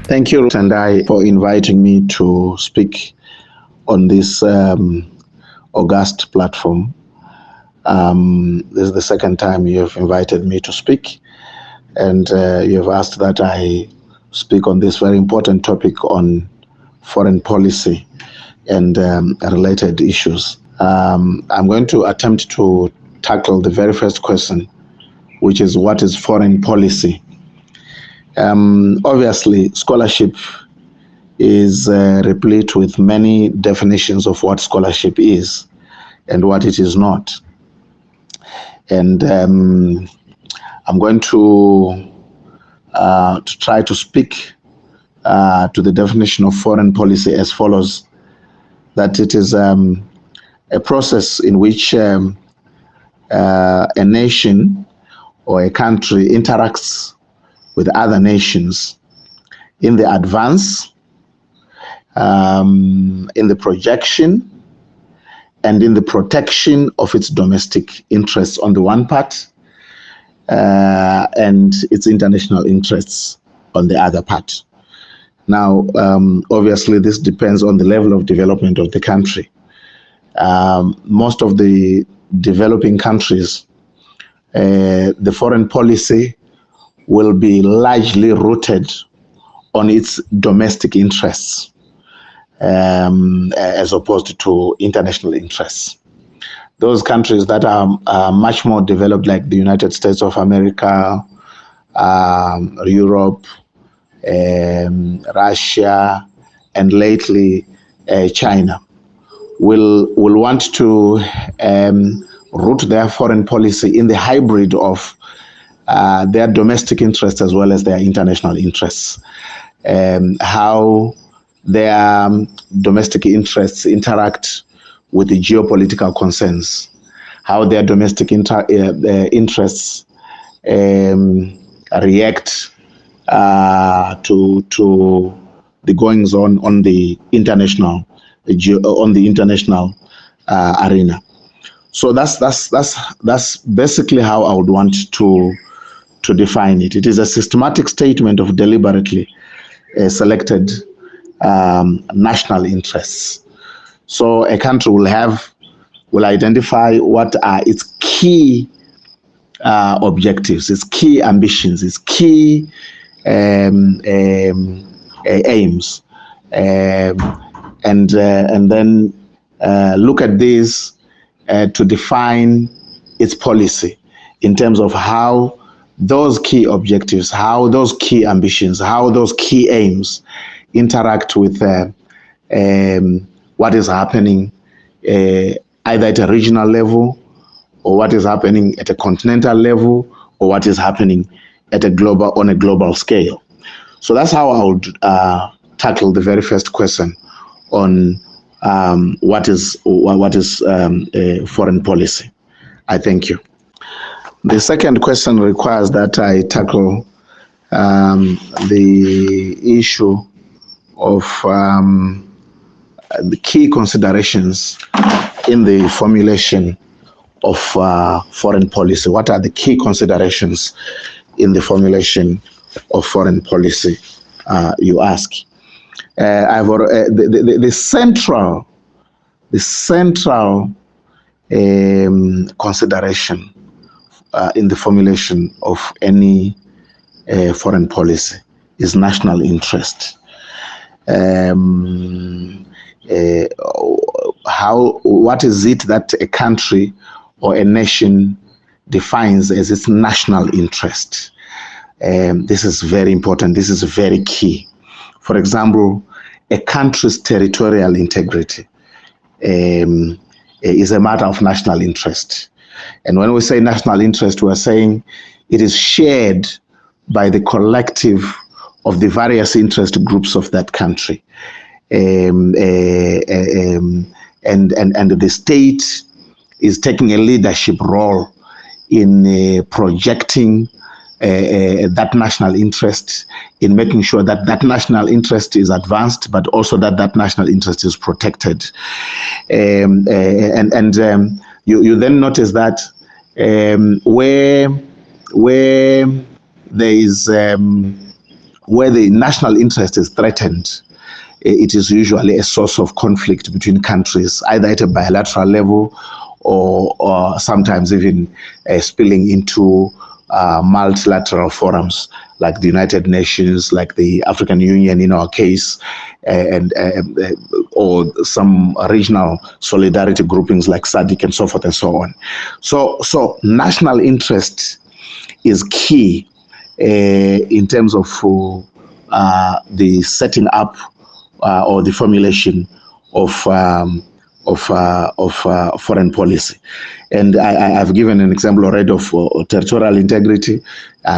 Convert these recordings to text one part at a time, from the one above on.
Thank you, Tendai, for inviting me to speak on this august platform. This is the second time you have invited me to speak, and you have asked that I speak on this very important topic on foreign policy and related issues. I'm going to attempt to tackle the very first question, which is what is foreign policy? Obviously, scholarship is replete with many definitions of what scholarship is and what it is not. And I'm going to try to speak to the definition of foreign policy as follows: that it is a process in which a nation or a country interacts with other nations in the advance, in the projection, and in the protection of its domestic interests on the one part, and its international interests on the other part. Now, obviously, this depends on the level of development of the country. Most of the developing countries, the foreign policy will be largely rooted on its domestic interests as opposed to international interests. Those countries that are much more developed, like the United States of America, Europe, Russia, and lately China, will want to root their foreign policy in the hybrid of their domestic interests as well as their international interests. How their domestic interests interact with the geopolitical concerns, how their domestic interests react to the goings on the international arena. So that's basically how I would want to define it. It is a systematic statement of deliberately selected national interests. So a country will identify what are its key objectives, its key ambitions, its key aims, and then look at these to define its policy in terms of how those key objectives, how those key ambitions, how those key aims interact with what is happening either at a regional level, or what is happening at a continental level, or what is happening at on a global scale. So that's how I would tackle the very first question on what is foreign policy. I thank you. The second question requires that I tackle the issue of the key considerations in the formulation of foreign policy. What are the key considerations in the formulation of foreign policy, you ask? The central consideration in the formulation of any foreign policy is national interest. What is it that a country or a nation defines as its national interest? This is very important. This is very key. For example, a country's territorial integrity is a matter of national interest. And when we say national interest, we are saying it is shared by the collective of the various interest groups of that country. And the state is taking a leadership role in projecting that national interest, in making sure that that national interest is advanced, but also that that national interest is protected. You then notice that where there is where the national interest is threatened, it is usually a source of conflict between countries, either at a bilateral level or sometimes even spilling into multilateral forums like the United Nations, like the African Union in our case, or some regional solidarity groupings like SADC and so forth and so on. So national interest is key in terms of the setting up or the formulation of foreign policy. And I've given an example already of territorial integrity,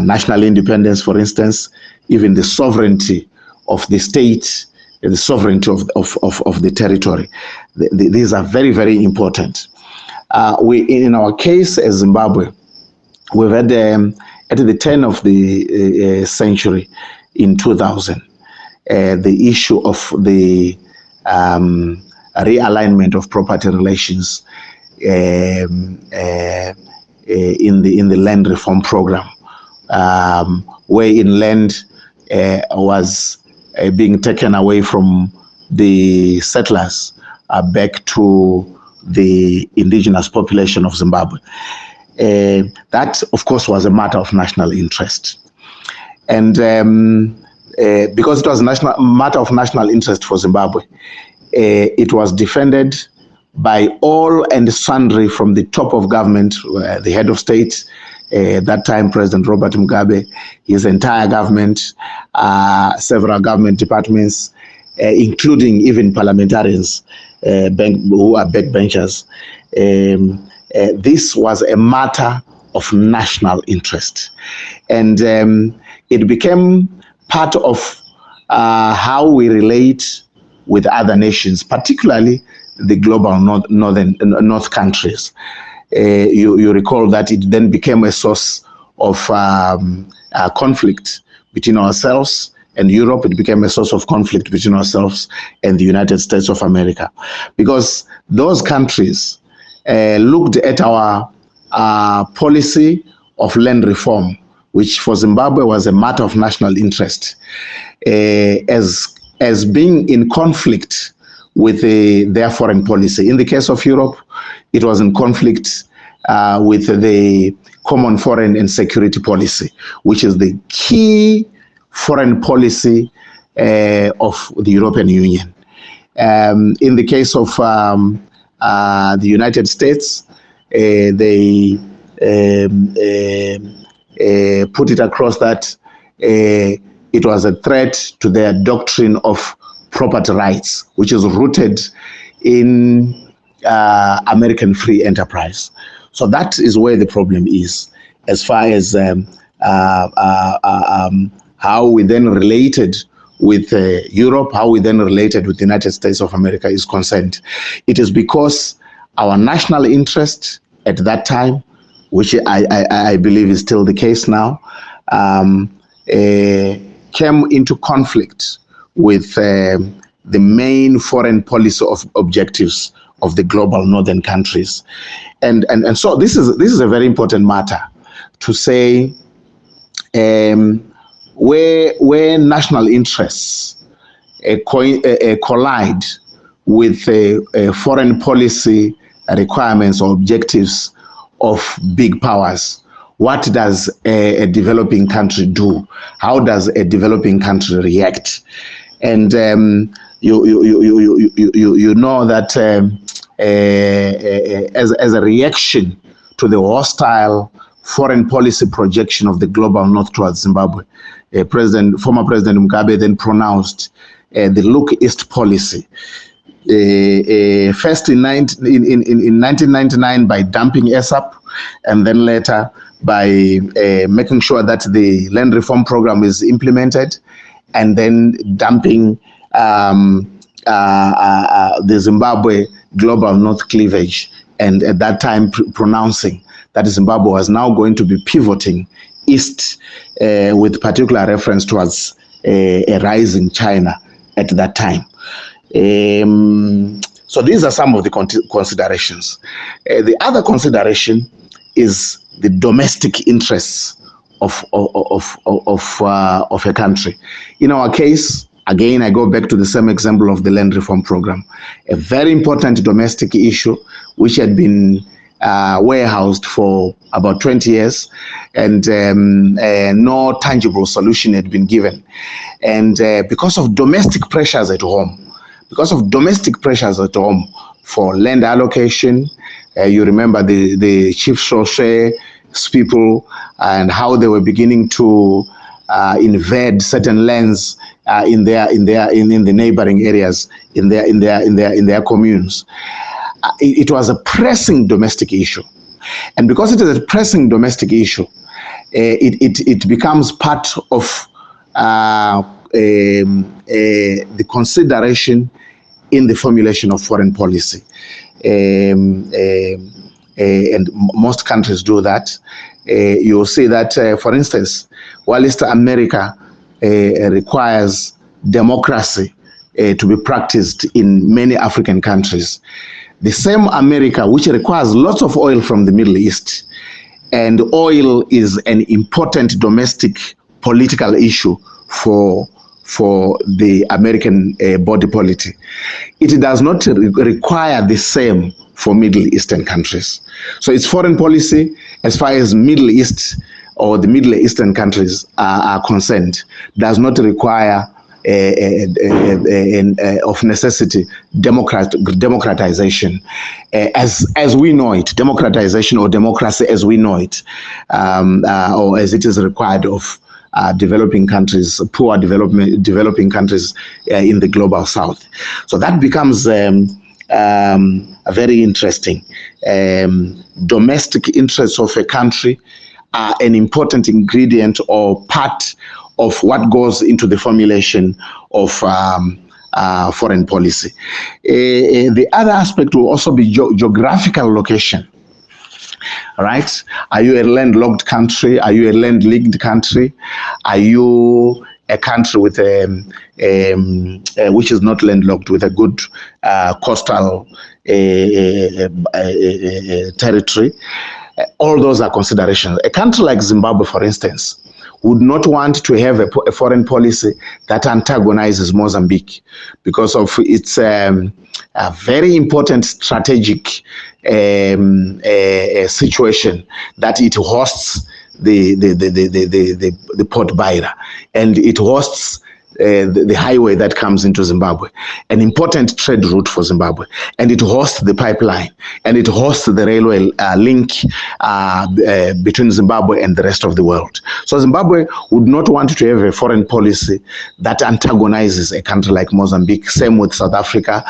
national independence, for instance, even the sovereignty of the state, the sovereignty of the territory. These are very, very important. In our case as Zimbabwe, we've had at the turn of the century in 2000, the issue of the realignment of property relations in the land reform program, wherein land was being taken away from the settlers back to the indigenous population of Zimbabwe. That, of course, was a matter of national interest. And because it was a matter of national interest for Zimbabwe, it was defended by all and sundry, from the top of government, the head of state, that time President Robert Mugabe, his entire government, several government departments, including even parliamentarians who are backbenchers. This was a matter of national interest. And it became part of how we relate with other nations, particularly the global north countries. You recall that it then became a source of conflict between ourselves and Europe. It became a source of conflict between ourselves and the United States of America, because those countries looked at our policy of land reform, which for Zimbabwe was a matter of national interest, as being in conflict with their foreign policy. In the case of Europe, it was in conflict with the common foreign and security policy, which is the key foreign policy of the European Union. In the case of the United States, they put it across that it was a threat to their doctrine of property rights, which is rooted in American free enterprise. So that is where the problem is, as far as how we then related with Europe, how we then related with the United States of America is concerned. It is because our national interest at that time, which I believe is still the case now, came into conflict with the main foreign policy objectives of the global northern countries. And so this is a very important matter to say, where national interests collide with foreign policy requirements or objectives of big powers. What does a developing country do? How does a developing country react? And you know that as a reaction to the hostile foreign policy projection of the global north towards Zimbabwe, former President Mugabe then pronounced the Look East policy. First in 1999 by dumping ASAP, and then later by making sure that the land reform program is implemented, and then dumping the Zimbabwe global north cleavage, and at that time pronouncing that Zimbabwe was now going to be pivoting east, with particular reference towards a rising China at that time. So these are some of the considerations. The other consideration is the domestic interests of a country. In our case, again, I go back to the same example of the land reform program, a very important domestic issue which had been warehoused for about 20 years, and no tangible solution had been given. And because of domestic pressures at home, for land allocation, you remember the chief Shoshe people and how they were beginning to invade certain lands in the neighboring areas, in their communes. It was a pressing domestic issue, and because it is a pressing domestic issue, it becomes part of the consideration in the formulation of foreign policy. And most countries do that. You'll see that, for instance, while East America requires democracy to be practiced in many African countries, the same America which requires lots of oil from the Middle East, and oil is an important domestic political issue for the American body politic, it does not require the same for Middle Eastern countries. So its foreign policy, as far as Middle East or the Middle Eastern countries are concerned, does not require of necessity democratization as we know it, democratization or democracy as we know it, or as it is required of developing countries, poor developing countries in the global south. So that becomes very interesting. Domestic interests of a country are an important ingredient or part of what goes into the formulation of foreign policy. The other aspect will also be geographical location. Right? Are you a landlocked country? Are you a land-linked country? Are you a country with which is not landlocked, with a good coastal territory? All those are considerations. A country like Zimbabwe, for instance, would not want to have a foreign policy that antagonizes Mozambique because of its a very important strategic situation that it hosts the Port Beira, and it hosts the highway that comes into Zimbabwe, an important trade route for Zimbabwe, and it hosts the pipeline, and it hosts the railway link between Zimbabwe and the rest of the world. So Zimbabwe would not want to have a foreign policy that antagonizes a country like Mozambique, same with South Africa,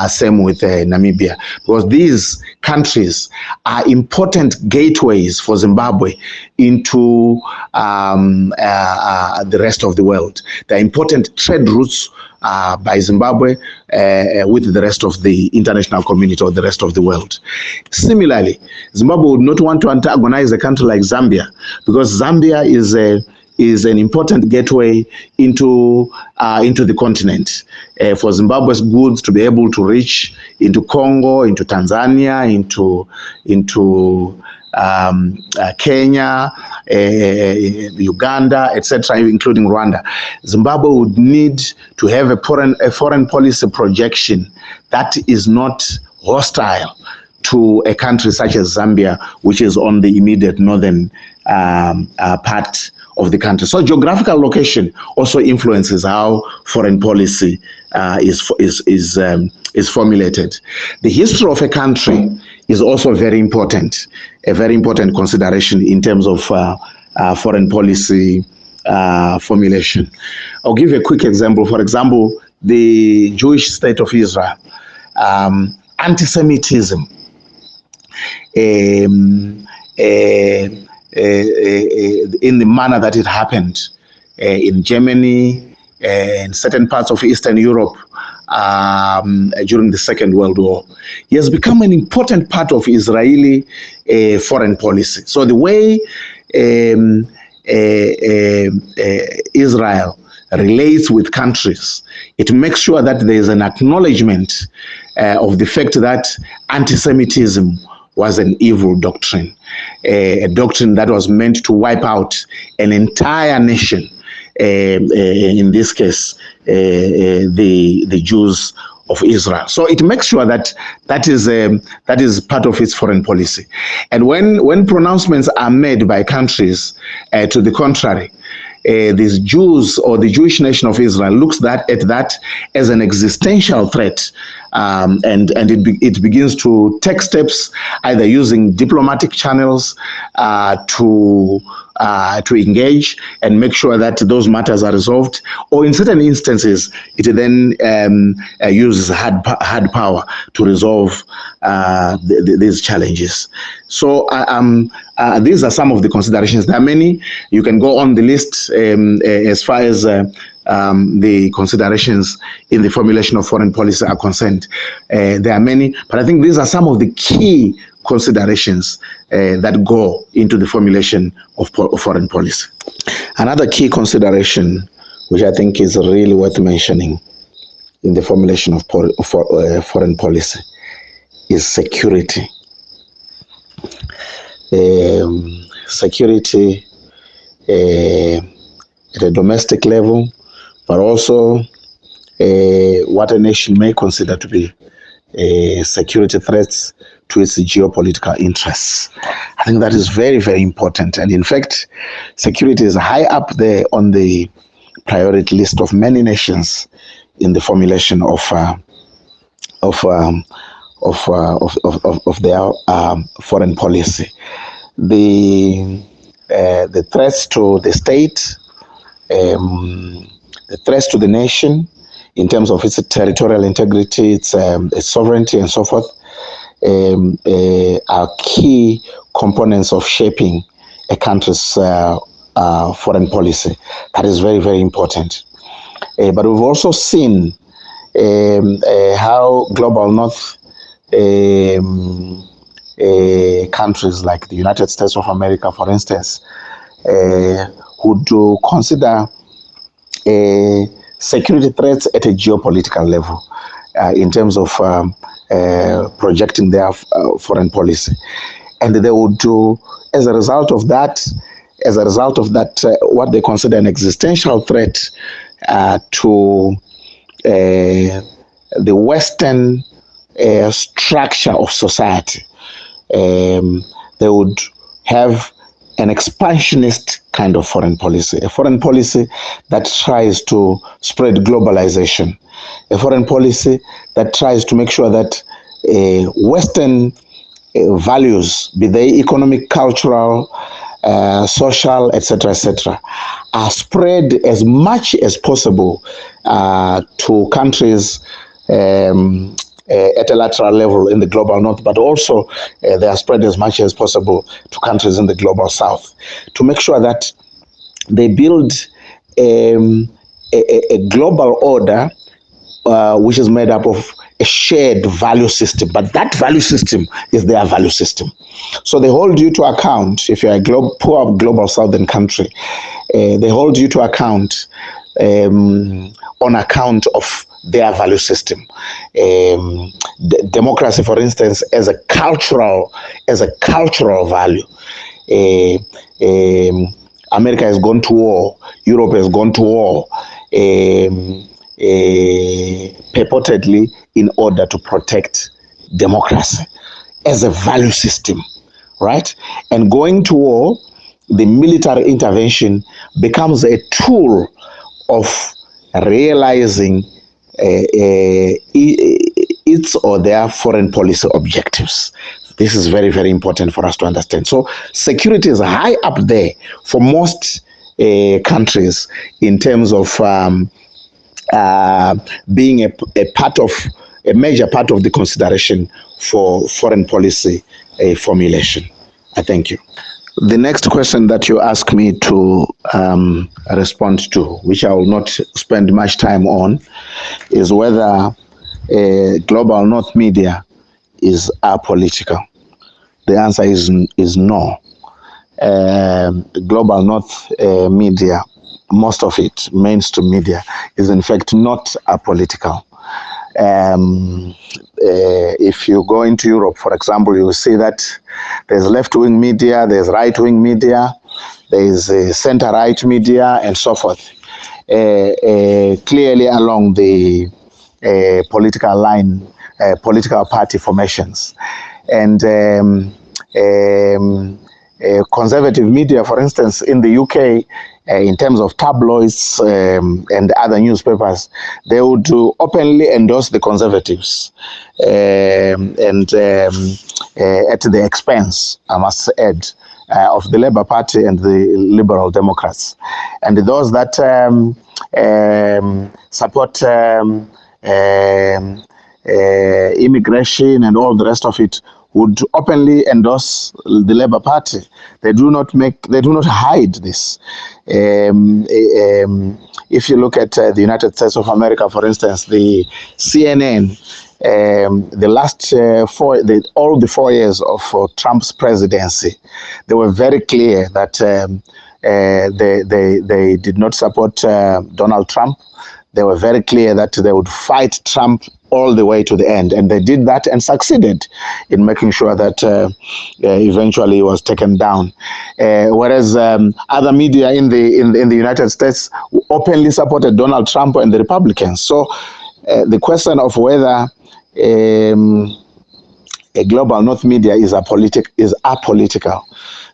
same with Namibia, because these countries are important gateways for Zimbabwe into the rest of the world. They're important trade routes by Zimbabwe with the rest of the international community or the rest of the world. Similarly, Zimbabwe would not want to antagonize a country like Zambia, because Zambia is an important gateway into the continent for Zimbabwe's goods to be able to reach into Congo, into Tanzania, into Kenya, Uganda, etc., including Rwanda. Zimbabwe would need to have a foreign policy projection that is not hostile to a country such as Zambia, which is on the immediate northern part of the country. So geographical location also influences how foreign policy is formulated. The history of a country is also very important, a very important consideration in terms of foreign policy formulation. I'll give you a quick example. For example, the Jewish state of Israel, anti-Semitism, in the manner that it happened in Germany, in certain parts of Eastern Europe during the Second World War. He has become an important part of Israeli foreign policy. So the way Israel relates with countries, it makes sure that there is an acknowledgement of the fact that anti-Semitism was an evil doctrine, a doctrine that was meant to wipe out an entire nation, in this case, the Jews of Israel. So it makes sure that that is part of its foreign policy. And when pronouncements are made by countries to the contrary, these Jews or the Jewish nation of Israel looks at that as an existential threat, and it begins to take steps, either using diplomatic channels to engage and make sure that those matters are resolved, or in certain instances, it then uses hard power to resolve these challenges. So these are some of the considerations. There are many. You can go on the list as far as the considerations in the formulation of foreign policy are concerned. There are many, but I think these are some of the key considerations that go into the formulation of foreign policy. Another key consideration, which I think is really worth mentioning in the formulation of foreign policy, is security. Security at a domestic level, but also what a nation may consider to be security threats to its geopolitical interests. I think that is very, very important. And in fact, security is high up there on the priority list of many nations in the formulation of their foreign policy. The threats to the state, the threats to the nation in terms of its territorial integrity, its sovereignty, and so forth, are key components of shaping a country's foreign policy. That is very, very important. But we've also seen how global north countries like the United States of America, for instance, would consider security threats at a geopolitical level in terms of projecting their foreign policy. And they would do, as a result of that, what they consider an existential threat to the Western structure of society. They would have an expansionist kind of foreign policy, a foreign policy that tries to spread globalization, a foreign policy that tries to make sure that Western values, be they economic, cultural, social, etc., are spread as much as possible to countries at a lateral level in the global north, but also they are spread as much as possible to countries in the global south, to make sure that they build a global order which is made up of a shared value system, but that value system is their value system. So they hold you to account. If you're a poor global southern country, they hold you to account on account of their value system. Democracy, for instance, as a cultural value. America has gone to war. Europe has gone to war, purportedly in order to protect democracy as a value system, right? And going to war, the military intervention becomes a tool of realizing its or their foreign policy objectives. This is very, very important for us to understand. So security is high up there for most countries in terms of being a major part of the consideration for foreign policy formulation. I thank you. The next question that you ask me to respond to, which I will not spend much time on, is whether global north media is apolitical. The answer is no. Global north media, most of it, mainstream media, is in fact not apolitical. If you go into Europe, for example, you will see that there's left-wing media, there's right-wing media, there's center-right media, and so forth, clearly along the political line, political party formations. And conservative media, for instance, in the UK, in terms of tabloids and other newspapers, they would openly endorse the conservatives and at the expense, I must add, of the Labour Party and the Liberal Democrats. And those that support immigration and all the rest of it would openly endorse the Labour Party. They do not hide this. If you look at the United States of America, for instance, the CNN, the last all the 4 years of Trump's presidency, they were very clear that they did not support Donald Trump. They were very clear that they would fight Trump all the way to the end, and they did that and succeeded in making sure that eventually he was taken down. Whereas other media in the United States openly supported Donald Trump and the Republicans. So the question of whether a global North media is apolitical,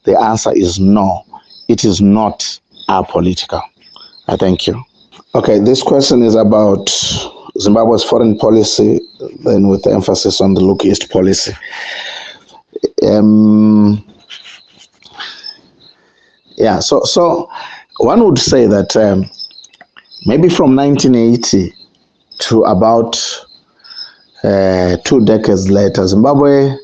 the answer is no. It is not apolitical. I thank you. Okay, this question is about Zimbabwe's foreign policy, then with emphasis on the Look East policy. So one would say that maybe from 1980 to about 2 decades later, Zimbabwe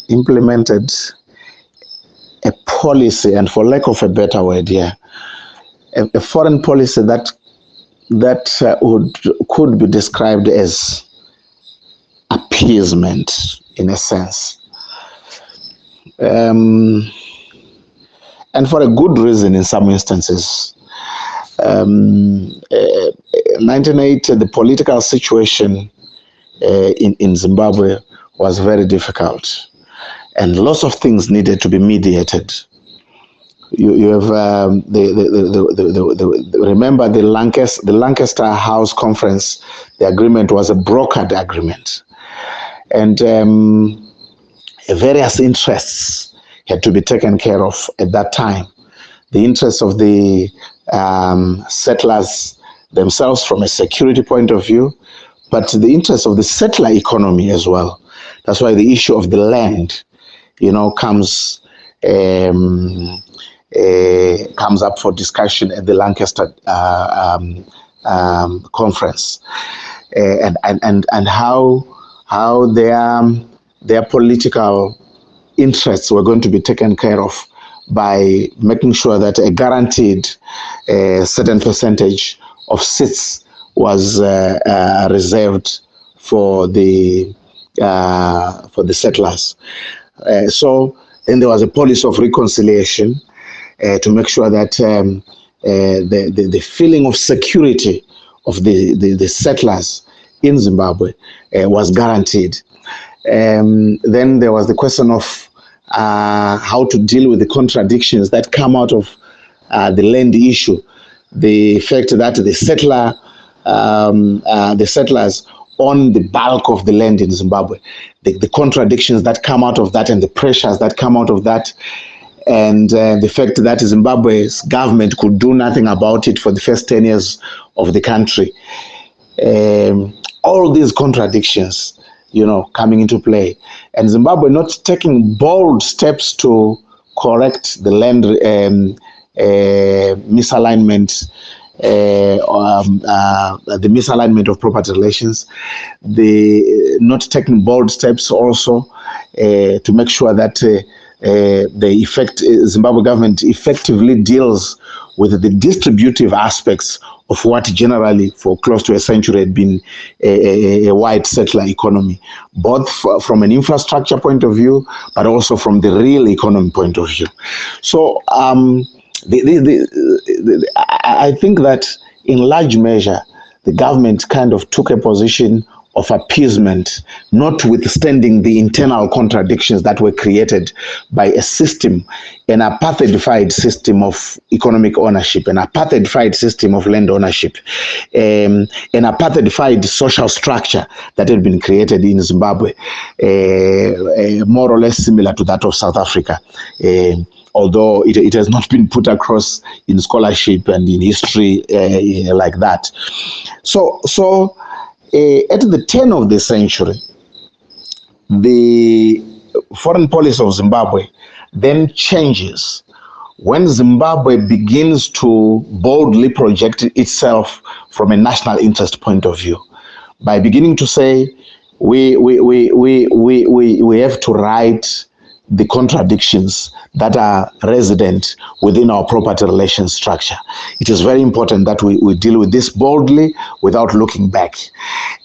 implemented a policy, and for lack of a better word here, a foreign policy that could be described as appeasement in a sense, and for a good reason in some instances. 1980, the political situation in Zimbabwe was very difficult, and lots of things needed to be mediated. You have remember the Lancaster House Conference. The agreement was a brokered agreement, and various interests had to be taken care of at that time. The interests of the settlers themselves from a security point of view, but the interests of the settler economy as well. That's why the issue of the land, comes up for discussion at the Lancaster conference, and how their political interests were going to be taken care of by making sure that a guaranteed certain percentage of seats was reserved for the settlers. So then there was a policy of reconciliation to make sure that the feeling of security of the settlers in Zimbabwe was guaranteed. Then there was the question of how to deal with the contradictions that come out of the land issue. The fact that the settlers own the bulk of the land in Zimbabwe, the contradictions that come out of that and the pressures that come out of that, and the fact that Zimbabwe's government could do nothing about it for the first 10 years of the country. All these contradictions, coming into play, and Zimbabwe not taking bold steps to correct the land misalignment, the misalignment of property relations, the not taking bold steps also to make sure that Zimbabwe government effectively deals with the distributive aspects of what generally for close to a century had been a white settler economy, both from an infrastructure point of view, but also from the real economy point of view. So I think that in large measure, the government kind of took a position of appeasement, notwithstanding the internal contradictions that were created by a system, an apartheidified system of economic ownership, an apartheidified system of land ownership, an apartheidified social structure that had been created in Zimbabwe, more or less similar to that of South Africa. Although it has not been put across in scholarship and in history like that. So at the turn of the century, the foreign policy of Zimbabwe then changes when Zimbabwe begins to boldly project itself from a national interest point of view, by beginning to say we have to right the contradictions that are resident within our property relations structure. It is very important that we deal with this boldly without looking back.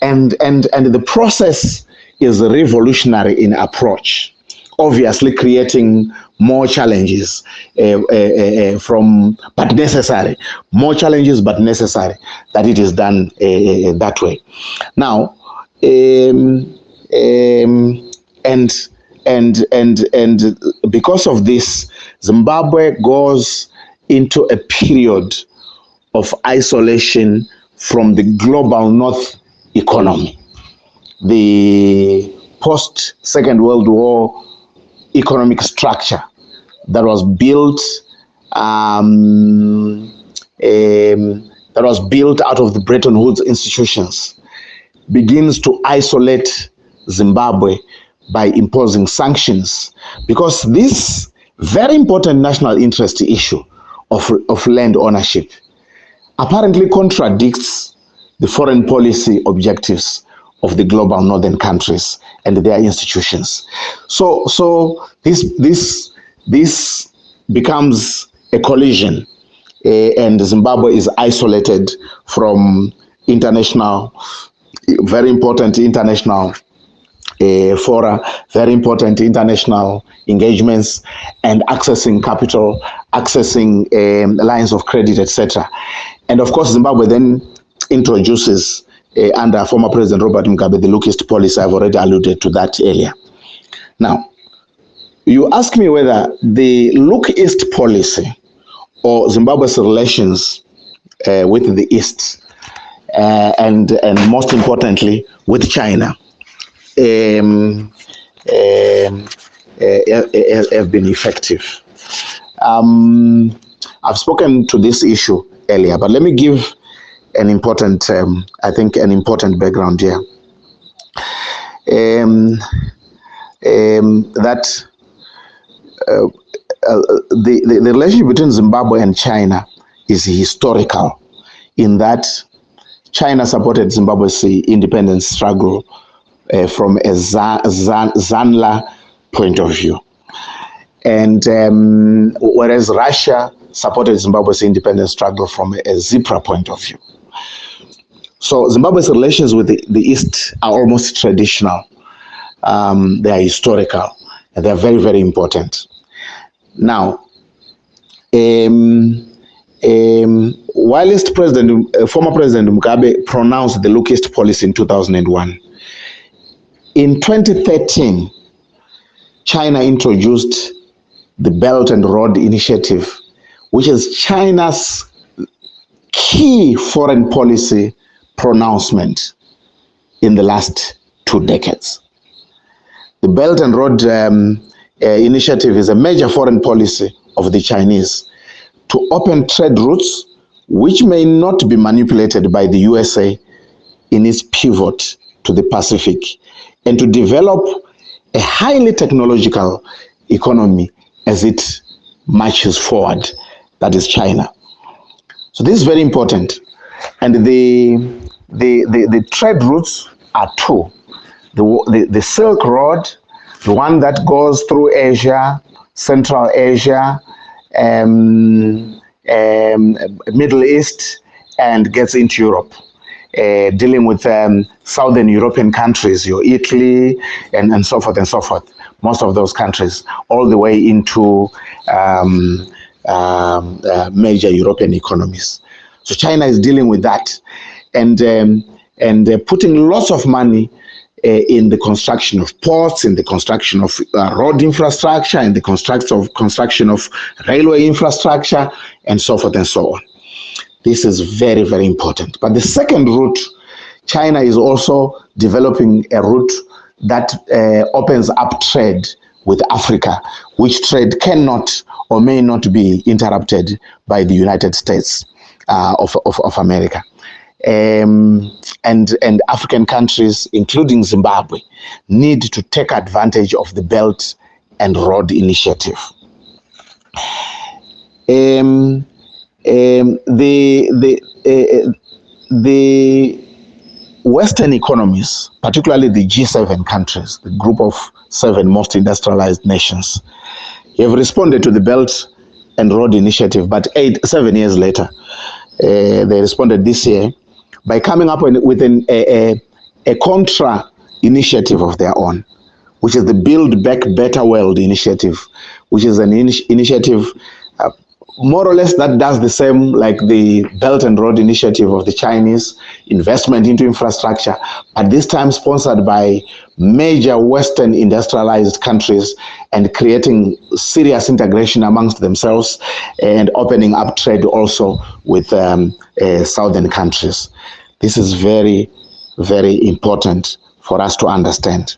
And the process is revolutionary in approach, obviously creating more challenges but necessary, more challenges but necessary that it is done that way. Now, and because of this, Zimbabwe goes into a period of isolation from the global North economy. The post-Second World War economic structure that was built out of the Bretton Woods institutions begins to isolate Zimbabwe by imposing sanctions, because this very important national interest issue of land ownership apparently contradicts the foreign policy objectives of the global northern countries and their institutions. So this becomes a collision, and Zimbabwe is isolated from international, very important international fora, very important international engagements, and accessing capital, accessing lines of credit, etc. And of course, Zimbabwe then introduces, under former President Robert Mugabe, the Look East policy. I've already alluded to that earlier. Now, you ask me whether the Look East policy or Zimbabwe's relations with the East, and most importantly, with China, have been effective. I've spoken to this issue earlier, but let me give an important, I think, an important background here. That the relationship between Zimbabwe and China is historical, in that China supported Zimbabwe's independence struggle from a Zanla point of view. And whereas Russia supported Zimbabwe's independence struggle from a Zipra point of view. So Zimbabwe's relations with the East are almost traditional. They are historical, and they are very, very important. Now, whilst former President Mugabe pronounced the Look East policy in 2001, in 2013, China introduced the Belt and Road Initiative, which is China's key foreign policy pronouncement in the last 2 decades. The Belt and Road Initiative is a major foreign policy of the Chinese to open trade routes which may not be manipulated by the USA in its pivot to the Pacific, and to develop a highly technological economy as it marches forward, that is China. So this is very important. And the trade routes are two. The Silk Road, the one that goes through Asia, Central Asia, Middle East, and gets into Europe, dealing with Southern European countries, your Italy, and so forth and so forth. Most of those countries, all the way into major European economies. So China is dealing with that, and putting lots of money in the construction of ports, in the construction of road infrastructure, in the construction of railway infrastructure, and so forth and so on. This is very, very important. But the second route, China is also developing a route that opens up trade with Africa, which trade cannot or may not be interrupted by the United States of America. And African countries, including Zimbabwe, need to take advantage of the Belt and Road Initiative. The Western economies, particularly the G7 countries, the group of 7 most industrialized nations, have responded to the Belt and Road Initiative, but 7 years later, they responded this year by coming up with a contra initiative of their own, which is the Build Back Better World initiative, which is an initiative more or less that does the same like the Belt and Road Initiative of the Chinese, investment into infrastructure, but this time sponsored by major Western industrialized countries and creating serious integration amongst themselves and opening up trade also with southern countries. This is very, very important for us to understand.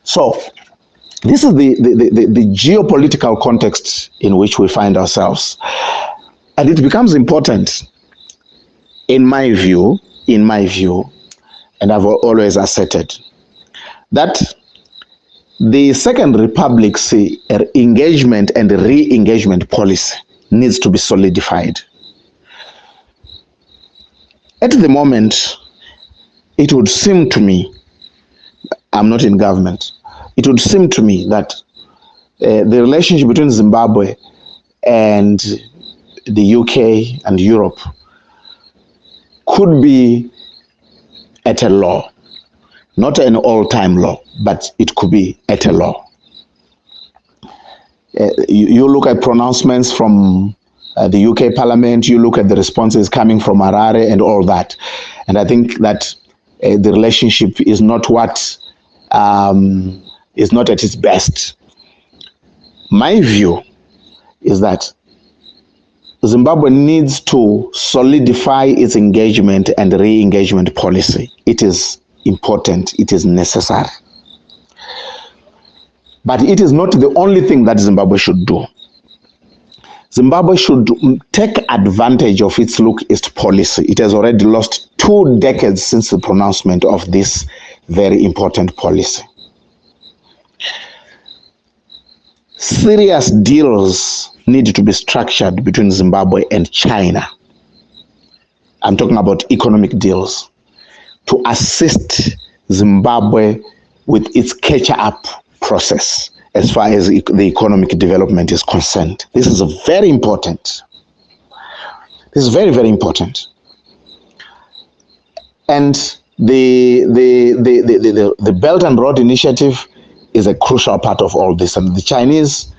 So, this is the geopolitical context in which we find ourselves. And it becomes important, in my view, and I've always asserted, that the Second Republic's engagement and re-engagement policy needs to be solidified. At the moment, it would seem to me, I'm not in government, it would seem to me that the relationship between Zimbabwe and the UK and Europe could be at a low, not an all-time low, but it could be at a low. You look at pronouncements from the UK Parliament, you look at the responses coming from Harare and all that, and I think that the relationship is not what is not at its best. My view is that Zimbabwe needs to solidify its engagement and re-engagement policy. It is important, it is necessary. But it is not the only thing that Zimbabwe should do. Zimbabwe should take advantage of its Look East policy. It has already lost 2 decades since the pronouncement of this very important policy. Serious deals need to be structured between Zimbabwe and China. I'm talking about economic deals to assist Zimbabwe with its catch-up process as far as the economic development is concerned. This is very important. This is very, very important. And the Belt and Road Initiative is a crucial part of all this. And the Chinese,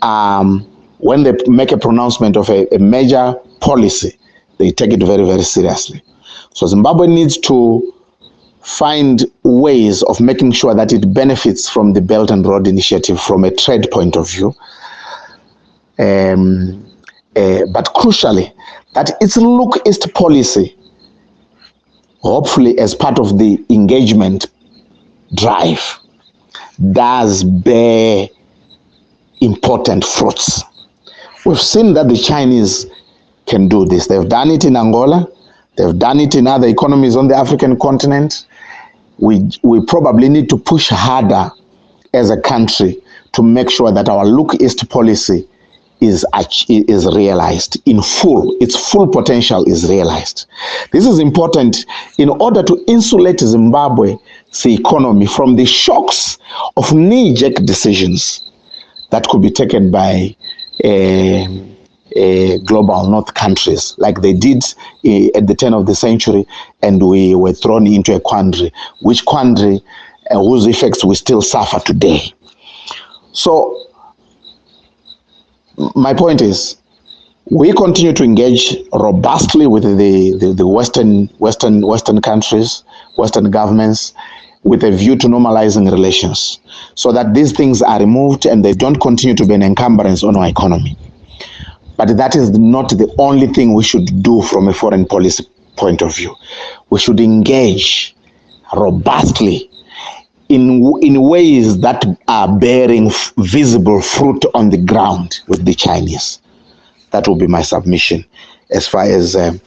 when they make a pronouncement of a major policy, they take it very, very seriously. So Zimbabwe needs to find ways of making sure that it benefits from the Belt and Road Initiative from a trade point of view. But crucially, that its Look East policy, hopefully as part of the engagement drive, does bear important fruits. We've seen that the Chinese can do this. They've done it in Angola. They've done it in other economies on the African continent. We probably need to push harder as a country to make sure that our Look East policy is realized in full. Its full potential is realized. This is important in order to insulate Zimbabwe's economy from the shocks of knee-jerk decisions that could be taken by global north countries, like they did at the turn of the century, and we were thrown into a quandary, whose effects we still suffer today. So my point is, We continue to engage robustly with the Western countries, Western governments, with a view to normalizing relations, so that these things are removed and they don't continue to be an encumbrance on our economy. But that is not the only thing we should do from a foreign policy point of view. We should engage robustly in ways that are bearing visible fruit on the ground with the Chinese. That will be my submission as far as that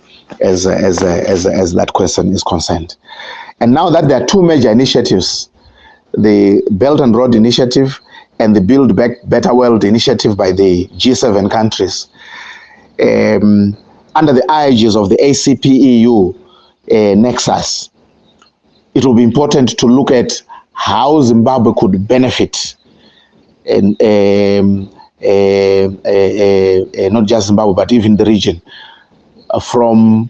question is concerned. And now that there are two major initiatives, the Belt and Road Initiative and the Build Back Better World Initiative by the G7 countries, under the aegis of the ACP-EU nexus, it will be important to look at how Zimbabwe could benefit, and not just Zimbabwe, but even the region, from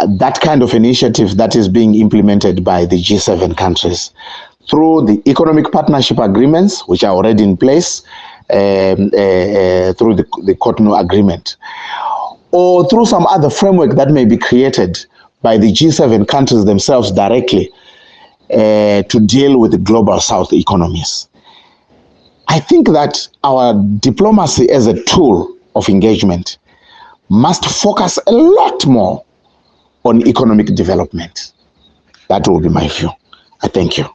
that kind of initiative that is being implemented by the G7 countries through the economic partnership agreements, which are already in place, through the Cotonou Agreement, or through some other framework that may be created by the G7 countries themselves directly to deal with the global South economies. I think that our diplomacy as a tool of engagement must focus a lot more on economic development. That will be my view. I thank you.